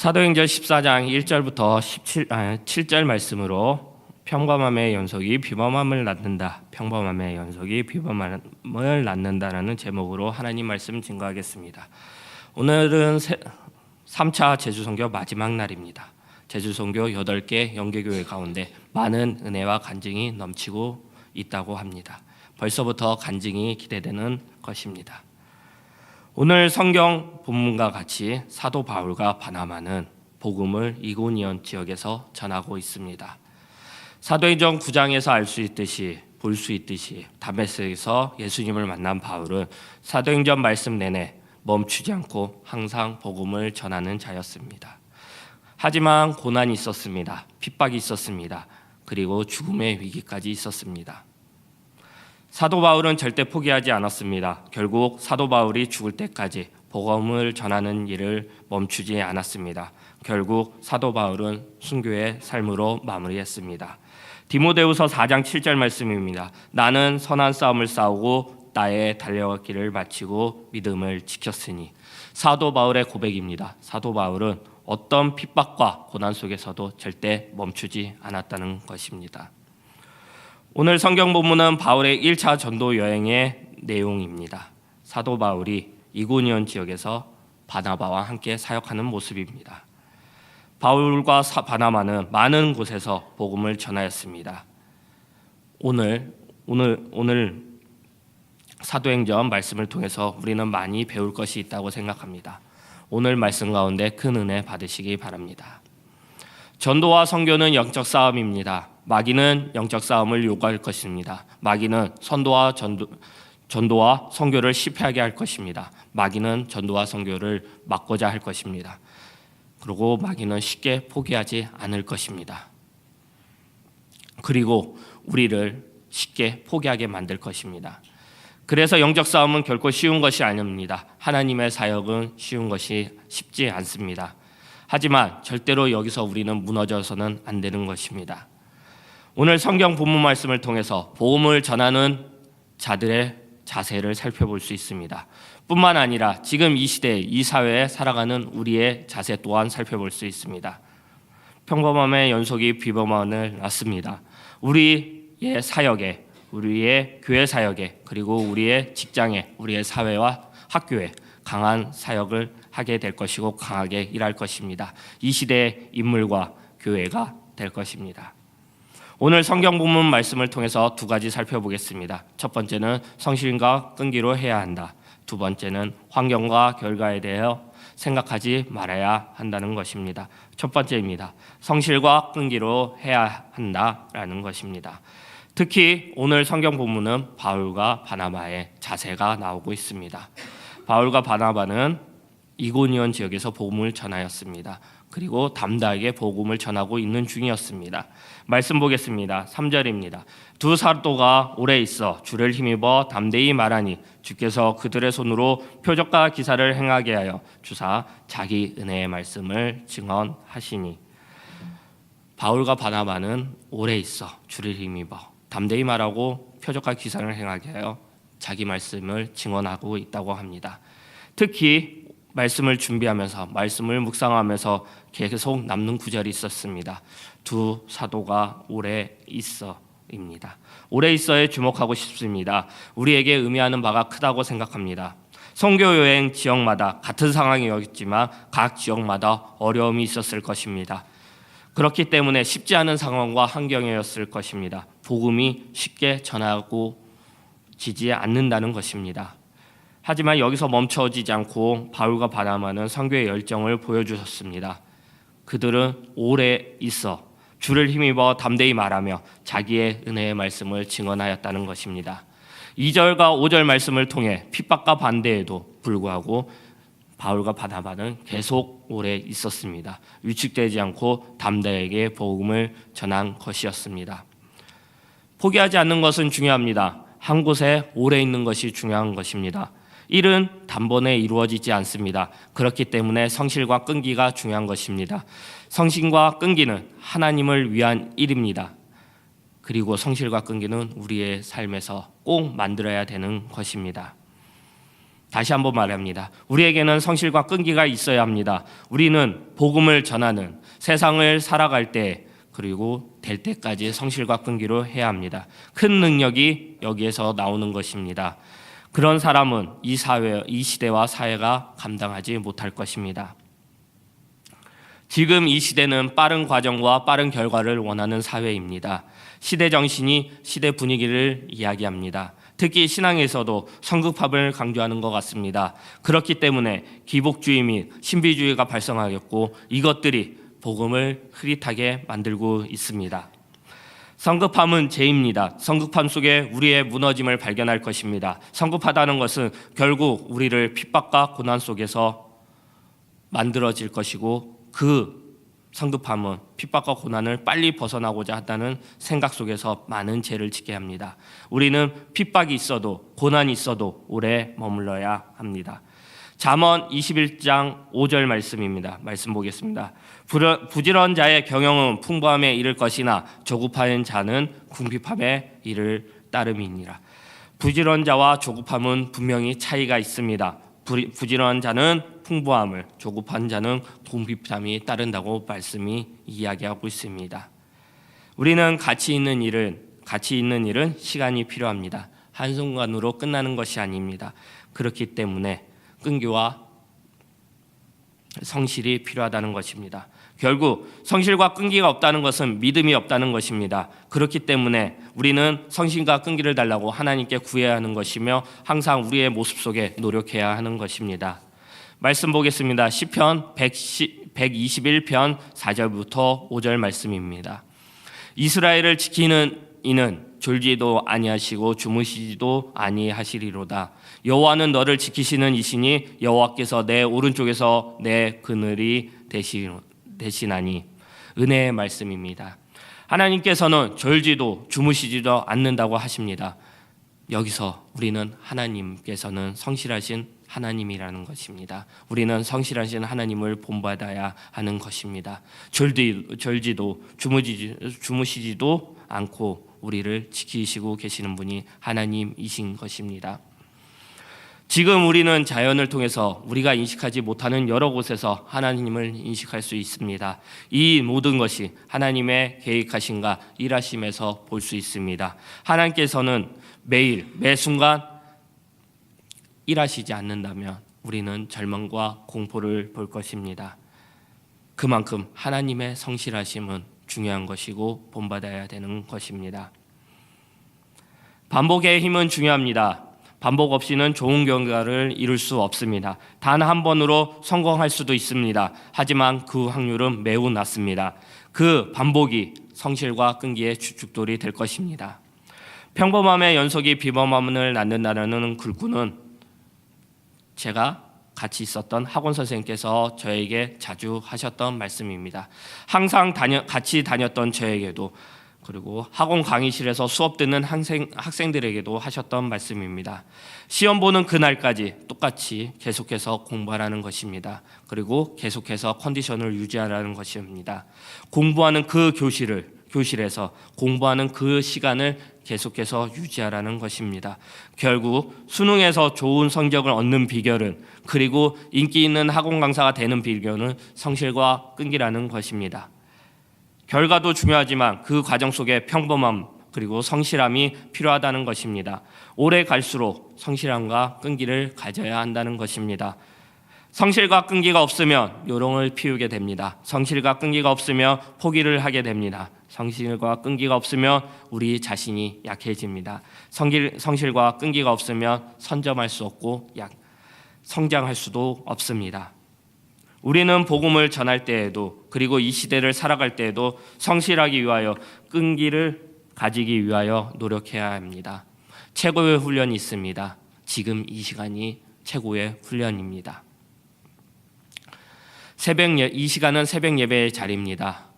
사도행전 14장 1절부터 7절 말씀으로 평범함의 연속이 비범함을 낳는다. 평범함의 연속이 비범함을 낳는다라는 제목으로 하나님 말씀 증거하겠습니다. 오늘은 3차 제주선교 마지막 날입니다. 제주선교 8개 영계교회 가운데 많은 은혜와 간증이 넘치고 있다고 합니다. 벌써부터 간증이 기대되는 것입니다. 오늘 성경 본문과 같이 사도 바울과 바나바는 복음을 이고니온 지역에서 전하고 있습니다. 사도행전 9장에서 볼 수 있듯이 다메섹에서 예수님을 만난 바울은 사도행전 말씀 내내 멈추지 않고 항상 복음을 전하는 자였습니다. 하지만 고난이 있었습니다. 핍박이 있었습니다. 그리고 죽음의 위기까지 있었습니다. 사도 바울은 절대 포기하지 않았습니다. 결국 사도 바울이 죽을 때까지 복음을 전하는 일을 멈추지 않았습니다. 결국 사도 바울은 순교의 삶으로 마무리했습니다. 디모데후서 4장 7절 말씀입니다. 나는 선한 싸움을 싸우고 나의 달려갈 길을 마치고 믿음을 지켰으니. 사도 바울의 고백입니다. 사도 바울은 어떤 핍박과 고난 속에서도 절대 멈추지 않았다는 것입니다. 오늘 성경 본문은 바울의 1차 전도 여행의 내용입니다. 사도 바울이 이고니온 지역에서 바나바와 함께 사역하는 모습입니다. 바울과 바나바는 많은 곳에서 복음을 전하였습니다. 오늘 사도행전 말씀을 통해서 우리는 많이 배울 것이 있다고 생각합니다. 오늘 말씀 가운데 큰 은혜 받으시기 바랍니다. 전도와 선교는 영적 싸움입니다. 마귀는 영적 싸움을 요구할 것입니다. 마귀는 전도와 선교를 실패하게 할 것입니다. 마귀는 전도와 선교를 막고자 할 것입니다. 그리고 마귀는 쉽게 포기하지 않을 것입니다. 그리고 우리를 쉽게 포기하게 만들 것입니다. 그래서 영적 싸움은 결코 쉬운 것이 아닙니다. 하나님의 사역은 쉽지 않습니다. 하지만 절대로 여기서 우리는 무너져서는 안 되는 것입니다. 오늘 성경 본문 말씀을 통해서 복음을 전하는 자들의 자세를 살펴볼 수 있습니다. 뿐만 아니라 지금 이 시대, 이 사회에 살아가는 우리의 자세 또한 살펴볼 수 있습니다. 평범함의 연속이 비범함을 낳습니다. 우리의 사역에, 우리의 교회 사역에, 그리고 우리의 직장에, 우리의 사회와 학교에 강한 사역을 하게 될 것이고 강하게 일할 것입니다. 이 시대의 인물과 교회가 될 것입니다. 오늘 성경 본문 말씀을 통해서 두 가지 살펴보겠습니다. 첫 번째는 성실과 끈기로 해야 한다. 두 번째는 환경과 결과에 대해 생각하지 말아야 한다는 것입니다. 첫 번째입니다. 성실과 끈기로 해야 한다라는 것입니다. 특히 오늘 성경 본문은 바울과 바나바의 자세가 나오고 있습니다. 바울과 바나바는 이고니온 지역에서 복음을 전하였습니다. 그리고 담대하게 복음을 전하고 있는 중이었습니다. 말씀 보겠습니다. 3절입니다. 두 사도가 오래 있어 주를 힘입어 담대히 말하니 주께서 그들의 손으로 표적과 기사를 행하게 하여 주사 자기 은혜의 말씀을 증언하시니. 바울과 바나바는 오래 있어 주를 힘입어 담대히 말하고 표적과 기사를 행하게 하여 자기 말씀을 증언하고 있다고 합니다. 특히 말씀을 준비하면서 말씀을 묵상하면서 계속 남는 구절이 있었습니다. 두 사도가 오래 있어입니다. 오래 있어에 주목하고 싶습니다. 우리에게 의미하는 바가 크다고 생각합니다. 선교 여행 지역마다 같은 상황이었지만 각 지역마다 어려움이 있었을 것입니다. 그렇기 때문에 쉽지 않은 상황과 환경이었을 것입니다. 복음이 쉽게 전하고 지지 않는다는 것입니다. 하지만 여기서 멈춰지지 않고 바울과 바나바는 선교의 열정을 보여주셨습니다. 그들은 오래 있어 주를 힘입어 담대히 말하며 자기의 은혜의 말씀을 증언하였다는 것입니다. 2절과 5절 말씀을 통해 핍박과 반대에도 불구하고 바울과 바나바는 계속 오래 있었습니다. 위축되지 않고 담대하게 복음을 전한 것이었습니다. 포기하지 않는 것은 중요합니다. 한 곳에 오래 있는 것이 중요한 것입니다. 일은 단번에 이루어지지 않습니다. 그렇기 때문에 성실과 끈기가 중요한 것입니다. 성실과 끈기는 하나님을 위한 일입니다. 그리고 성실과 끈기는 우리의 삶에서 꼭 만들어야 되는 것입니다. 다시 한번 말합니다. 우리에게는 성실과 끈기가 있어야 합니다. 우리는 복음을 전하는 세상을 살아갈 때 그리고 될 때까지 성실과 끈기로 해야 합니다. 큰 능력이 여기에서 나오는 것입니다. 그런 사람은 이 사회, 이 시대와 사회가 감당하지 못할 것입니다. 지금 이 시대는 빠른 과정과 빠른 결과를 원하는 사회입니다. 시대 정신이 시대 분위기를 이야기합니다. 특히 신앙에서도 성급함을 강조하는 것 같습니다. 그렇기 때문에 기복주의 및 신비주의가 발생하였고 이것들이 복음을 흐릿하게 만들고 있습니다. 성급함은 죄입니다. 성급함 속에 우리의 무너짐을 발견할 것입니다. 성급하다는 것은 결국 우리를 핍박과 고난 속에서 만들어질 것이고 그 성급함은 핍박과 고난을 빨리 벗어나고자 한다는 생각 속에서 많은 죄를 짓게 합니다. 우리는 핍박이 있어도 고난이 있어도 오래 머물러야 합니다. 잠언 21장 5절 말씀입니다. 말씀 보겠습니다. 부지런한 자의 경영은 풍부함에 이를 것이나 조급한 자는 궁핍함에 이를 따름이니라. 부지런한 자와 조급함은 분명히 차이가 있습니다. 부지런한 자는 풍부함을, 조급한 자는 궁핍함이 따른다고 말씀이 이야기하고 있습니다. 우리는 가치 있는 일은 시간이 필요합니다. 한순간으로 끝나는 것이 아닙니다. 그렇기 때문에 끈기와 성실이 필요하다는 것입니다. 결국 성실과 끈기가 없다는 것은 믿음이 없다는 것입니다. 그렇기 때문에 우리는 성실과 끈기를 달라고 하나님께 구해야 하는 것이며 항상 우리의 모습 속에 노력해야 하는 것입니다. 말씀 보겠습니다. 시편 121편 4절부터 5절 말씀입니다. 이스라엘을 지키는 이는 졸지도 아니하시고 주무시지도 아니하시리로다. 여호와는 너를 지키시는 이시니 여호와께서 내 오른쪽에서 내 그늘이 되시나니. 은혜의 말씀입니다. 하나님께서는 졸지도 주무시지도 않는다고 하십니다. 여기서 우리는 하나님께서는 성실하신 하나님이라는 것입니다. 우리는 성실하신 하나님을 본받아야 하는 것입니다. 졸지도 주무시지도 않고 우리를 지키시고 계시는 분이 하나님이신 것입니다. 지금 우리는 자연을 통해서 우리가 인식하지 못하는 여러 곳에서 하나님을 인식할 수 있습니다. 이 모든 것이 하나님의 계획하심과 일하심에서 볼 수 있습니다. 하나님께서는 매일 매순간 일하시지 않는다면 우리는 절망과 공포를 볼 것입니다. 그만큼 하나님의 성실하심은 중요한 것이고 본받아야 되는 것입니다. 반복의 힘은 중요합니다. 반복 없이는 좋은 결과를 이룰 수 없습니다. 단 한 번으로 성공할 수도 있습니다. 하지만 그 확률은 매우 낮습니다. 그 반복이 성실과 끈기의 주춧돌이 될 것입니다. 평범함의 연속이 비범함을 낳는다는 글구는 제가 같이 있었던 학원 선생님께서 저에게 자주 하셨던 말씀입니다. 항상 같이 다녔던 저에게도 그리고 학원 강의실에서 수업 듣는 학생들에게도 하셨던 말씀입니다. 시험 보는 그날까지 똑같이 계속해서 공부하라는 것입니다. 그리고 계속해서 컨디션을 유지하라는 것입니다. 공부하는 그 교실에서 공부하는 그 시간을 계속해서 유지하라는 것입니다. 결국 수능에서 좋은 성적을 얻는 비결은 그리고 인기 있는 학원 강사가 되는 비결은 성실과 끈기라는 것입니다. 결과도 중요하지만 그 과정 속에 평범함 그리고 성실함이 필요하다는 것입니다. 오래 갈수록 성실함과 끈기를 가져야 한다는 것입니다. 성실과 끈기가 없으면 요롱을 피우게 됩니다. 성실과 끈기가 없으면 포기를 하게 됩니다. 성실과 끈기가 없으면 우리 자신이 약해집니다. 성실과 끈기가 없으면 선점할 수 없고 성장할 수도 없습니다. 우리는 복음을 전할 때에도 그리고 이 시대를 살아갈 때에도 성실하기 위하여 끈기를 가지기 위하여 노력해야 합니다. 최고의 훈련이 있습니다. 지금 이 시간이 최고의 훈련입니다. 이 시간은 새벽 예배의 자리입니다.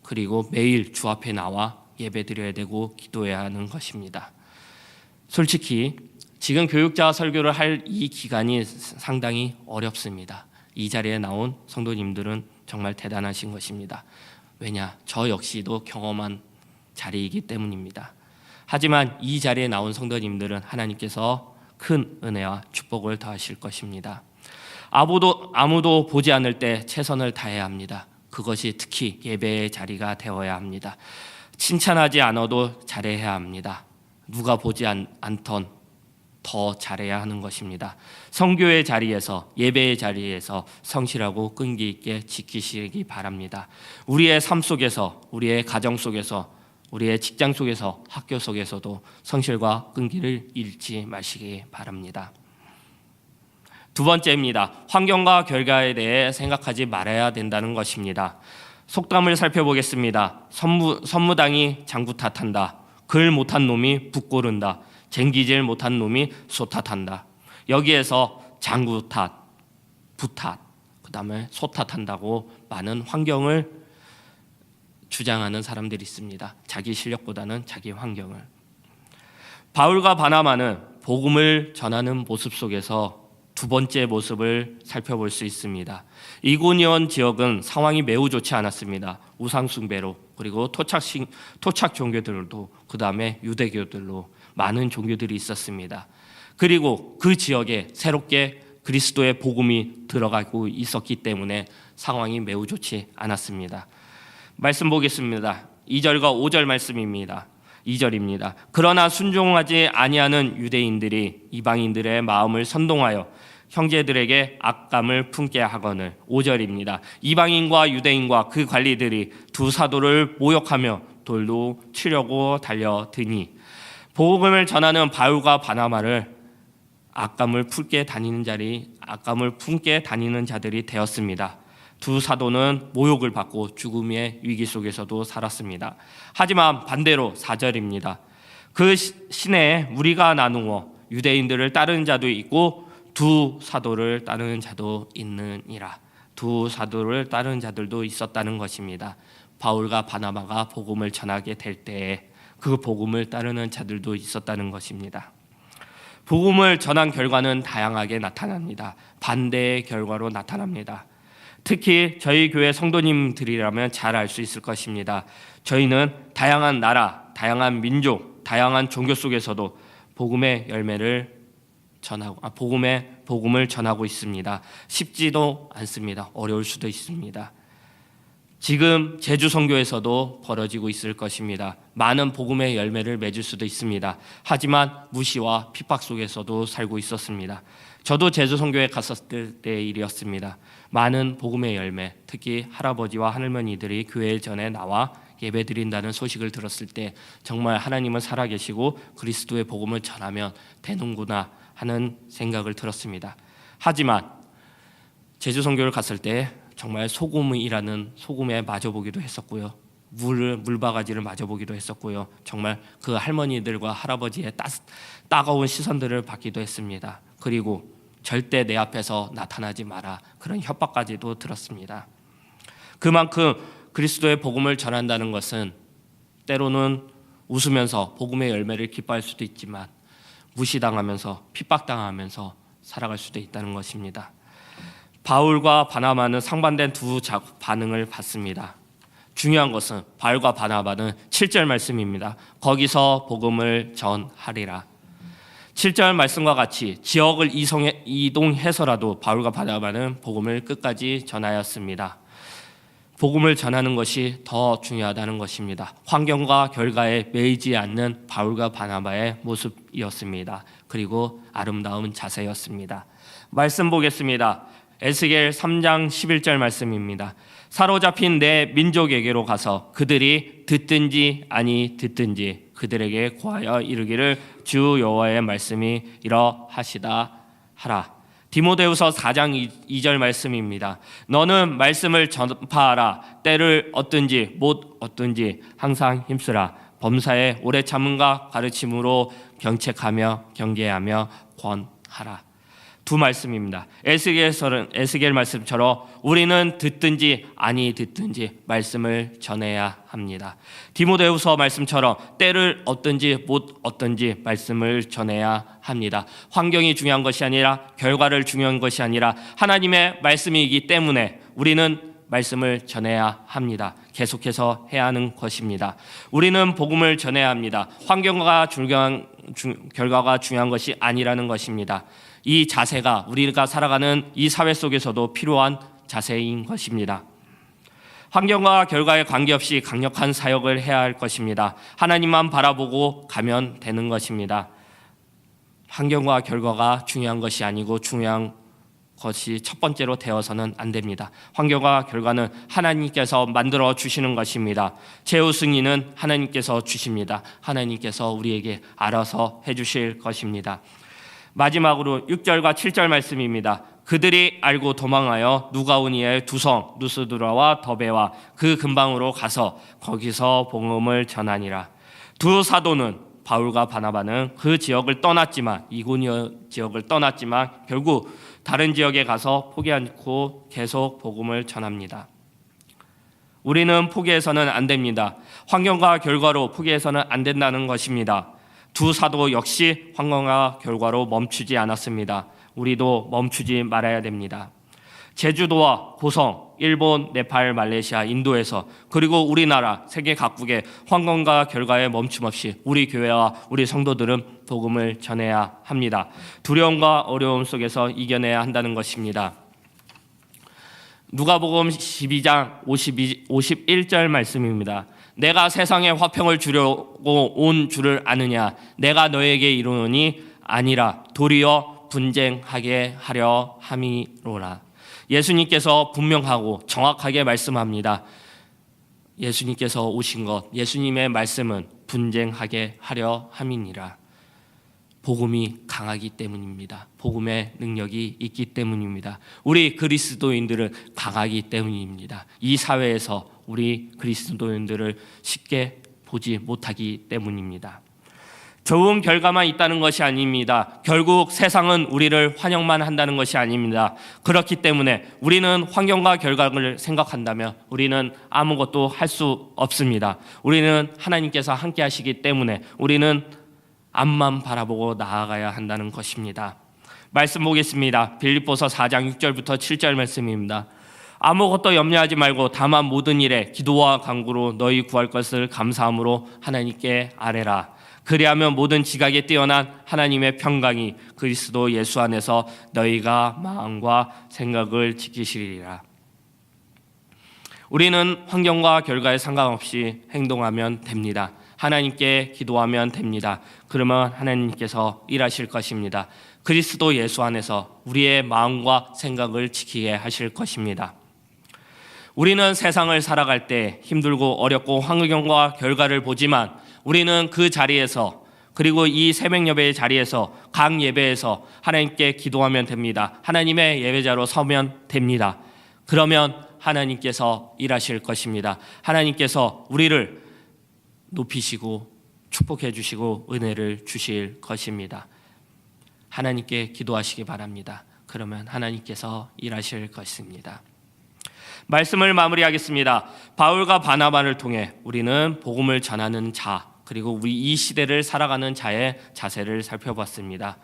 그리고 매일 주 앞에 나와 예배 드려야 되고 기도해야 하는 것입니다. 솔직히 지금 교육자 설교를 할 이 기간이 상당히 어렵습니다. 이 자리에 나온 성도님들은 정말 대단하신 것입니다. 왜냐? 저 역시도 경험한 자리이기 때문입니다. 하지만 이 자리에 나온 성도님들은 하나님께서 큰 은혜와 축복을 더하실 것입니다. 아무도 보지 않을 때 최선을 다해야 합니다. 그것이 특히 예배의 자리가 되어야 합니다. 칭찬하지 않아도 잘해야 합니다. 누가 보지 않던 더 잘해야 하는 것입니다. 선교의 자리에서, 예배의 자리에서 성실하고 끈기 있게 지키시기 바랍니다. 우리의 삶 속에서, 우리의 가정 속에서, 우리의 직장 속에서, 학교 속에서도 성실과 끈기를 잃지 마시기 바랍니다. 두 번째입니다. 환경과 결과에 대해 생각하지 말아야 된다는 것입니다. 속담을 살펴보겠습니다. 선무당이 장구 탓한다. 글 못한 놈이 북 고른다. 쟁기질 못한 놈이 소 탓한다. 여기에서 장구 탓, 부 탓, 그 다음에 소 탓한다고 많은 환경을 주장하는 사람들이 있습니다. 자기 실력보다는 자기 환경을. 바울과 바나바는 복음을 전하는 모습 속에서 두 번째 모습을 살펴볼 수 있습니다. 이고니온 지역은 상황이 매우 좋지 않았습니다. 우상 숭배로, 그리고 토착 종교들도, 그 다음에 유대교들로 많은 종교들이 있었습니다. 그리고 그 지역에 새롭게 그리스도의 복음이 들어가고 있었기 때문에 상황이 매우 좋지 않았습니다. 말씀 보겠습니다. 2절과 5절 말씀입니다. 2절입니다. 그러나 순종하지 아니하는 유대인들이 이방인들의 마음을 선동하여 형제들에게 악감을 품게 하거늘. 5절입니다. 이방인과 유대인과 그 관리들이 두 사도를 모욕하며 돌로 치려고 달려드니 복음을 전하는 바울과 바나바를 악감을 품게 다니는 자들이 되었습니다. 두 사도는 모욕을 받고 죽음의 위기 속에서도 살았습니다. 하지만 반대로 4절입니다. 그 시내에 무리가 나누어 유대인들을 따르는 자도 있고 두 사도를 따르는 자도 있느니라. 두 사도를 따르는 자들도 있었다는 것입니다. 바울과 바나바가 복음을 전하게 될 때에 그 복음을 따르는 자들도 있었다는 것입니다. 복음을 전한 결과는 다양하게 나타납니다. 반대의 결과로 나타납니다. 특히 저희 교회 성도님들이라면 잘 알 수 있을 것입니다. 저희는 다양한 나라, 다양한 민족, 다양한 종교 속에서도 복음의 복음을 전하고 있습니다. 쉽지도 않습니다. 어려울 수도 있습니다. 지금 제주 선교에서도 벌어지고 있을 것입니다. 많은 복음의 열매를 맺을 수도 있습니다. 하지만 무시와 핍박 속에서도 살고 있었습니다. 저도 제주 선교에 갔었을 때의 일이었습니다. 많은 복음의 열매, 특히 할아버지와 할머니들이 교회 전에 나와 예배 드린다는 소식을 들었을 때 정말 하나님은 살아계시고 그리스도의 복음을 전하면 되는구나 하는 생각을 들었습니다. 하지만 제주 선교를 갔을 때 정말 소금에 맞아보기도 했었고요. 물바가지를 맞아보기도 했었고요. 정말 그 할머니들과 할아버지의 따가운 시선들을 받기도 했습니다. 그리고 절대 내 앞에서 나타나지 마라, 그런 협박까지도 들었습니다. 그만큼 그리스도의 복음을 전한다는 것은 때로는 웃으면서 복음의 열매를 기뻐할 수도 있지만 무시당하면서 핍박당하면서 살아갈 수도 있다는 것입니다. 바울과 바나바는 상반된 두 반응을 받습니다. 중요한 것은 바울과 바나바는 7절 말씀입니다. 거기서 복음을 전하리라. 7절 말씀과 같이 지역을 이동해서라도 바울과 바나바는 복음을 끝까지 전하였습니다. 복음을 전하는 것이 더 중요하다는 것입니다. 환경과 결과에 매이지 않는 바울과 바나바의 모습이었습니다. 그리고 아름다운 자세였습니다. 말씀 보겠습니다. 에스겔 3장 11절 말씀입니다. 사로잡힌 내 민족에게로 가서 그들이 듣든지 아니 듣든지 그들에게 고하여 이르기를 주 여호와의 말씀이 이러하시다 하라. 디모데후서 4장 2절 말씀입니다. 너는 말씀을 전파하라. 때를 얻든지 못 얻든지 항상 힘쓰라. 범사에 오래 참음과 가르침으로 경책하며 경계하며 권하라. 두 말씀입니다. 에스겔 말씀처럼 우리는 듣든지 아니 듣든지 말씀을 전해야 합니다. 디모데후서 말씀처럼 때를 얻든지 못 얻든지 말씀을 전해야 합니다. 환경이 중요한 것이 아니라 결과를 중요한 것이 아니라 하나님의 말씀이기 때문에 우리는 말씀을 전해야 합니다. 계속해서 해야 하는 것입니다. 우리는 복음을 전해야 합니다. 환경과 결과가 중요한 것이 아니라는 것입니다. 이 자세가 우리가 살아가는 이 사회 속에서도 필요한 자세인 것입니다. 환경과 결과에 관계없이 강력한 사역을 해야 할 것입니다. 하나님만 바라보고 가면 되는 것입니다. 환경과 결과가 중요한 것이 아니고 중요한 것이 첫 번째로 되어서는 안 됩니다. 환경과 결과는 하나님께서 만들어 주시는 것입니다. 최후 승리는 하나님께서 주십니다. 하나님께서 우리에게 알아서 해주실 것입니다. 마지막으로 6절과 7절 말씀입니다. 그들이 알고 도망하여 누가오니의 두 성 누스드라와 더베와 그 근방으로 가서 거기서 복음을 전하니라. 두 사도는 바울과 바나바는 그 지역을 떠났지만 이고니오 지역을 떠났지만 결국 다른 지역에 가서 포기하지 않고 계속 복음을 전합니다. 우리는 포기해서는 안 됩니다. 환경과 결과로 포기해서는 안 된다는 것입니다. 두 사도 역시 환경과 결과로 멈추지 않았습니다. 우리도 멈추지 말아야 됩니다. 제주도와 고성, 일본, 네팔, 말레이시아, 인도에서 그리고 우리나라 세계 각국의 환경과 결과에 멈춤 없이 우리 교회와 우리 성도들은 복음을 전해야 합니다. 두려움과 어려움 속에서 이겨내야 한다는 것입니다. 누가복음 12장 51절 말씀입니다. 내가 세상에 화평을 주려고 온 줄을 아느냐? 내가 너에게 이르노니 아니라 도리어 분쟁하게 하려 함이로라. 예수님께서 분명하고 정확하게 말씀합니다. 예수님께서 오신 것, 예수님의 말씀은 분쟁하게 하려 함이니라. 복음이 강하기 때문입니다. 복음의 능력이 있기 때문입니다. 우리 그리스도인들은 강하기 때문입니다. 이 사회에서 우리 그리스도인들을 쉽게 보지 못하기 때문입니다. 좋은 결과만 있다는 것이 아닙니다. 결국 세상은 우리를 환영만 한다는 것이 아닙니다. 그렇기 때문에 우리는 환경과 결과를 생각한다면 우리는 아무것도 할 수 없습니다. 우리는 하나님께서 함께 하시기 때문에 우리는 앞만 바라보고 나아가야 한다는 것입니다. 말씀 보겠습니다. 빌립보서 4장 6절부터 7절 말씀입니다. 아무것도 염려하지 말고 다만 모든 일에 기도와 간구로 너희 구할 것을 감사함으로 하나님께 아뢰라. 그리하면 모든 지각에 뛰어난 하나님의 평강이 그리스도 예수 안에서 너희가 마음과 생각을 지키시리라. 우리는 환경과 결과에 상관없이 행동하면 됩니다. 하나님께 기도하면 됩니다. 그러면 하나님께서 일하실 것입니다. 그리스도 예수 안에서 우리의 마음과 생각을 지키게 하실 것입니다. 우리는 세상을 살아갈 때 힘들고 어렵고 환경과 결과를 보지만 우리는 그 자리에서 그리고 이 새벽 예배의 자리에서 각 예배에서 하나님께 기도하면 됩니다. 하나님의 예배자로 서면 됩니다. 그러면 하나님께서 일하실 것입니다. 하나님께서 우리를 높이시고 축복해 주시고 은혜를 주실 것입니다. 하나님께 기도하시기 바랍니다. 그러면 하나님께서 일하실 것입니다. 말씀을 마무리하겠습니다. 바울과 바나바를 통해 우리는 복음을 전하는 자 그리고 우리 이 시대를 살아가는 자의 자세를 살펴봤습니다.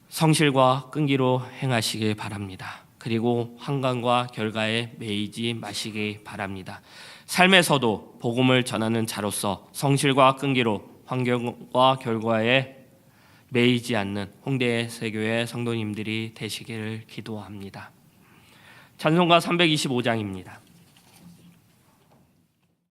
성실과 끈기로 행하시기 바랍니다. 그리고 환경과 결과에 매이지 마시기 바랍니다. 삶에서도 복음을 전하는 자로서 성실과 끈기로 환경과 결과에 매이지 않는 홍대 세교회 성도님들이 되시기를 기도합니다. 찬송가 325장입니다.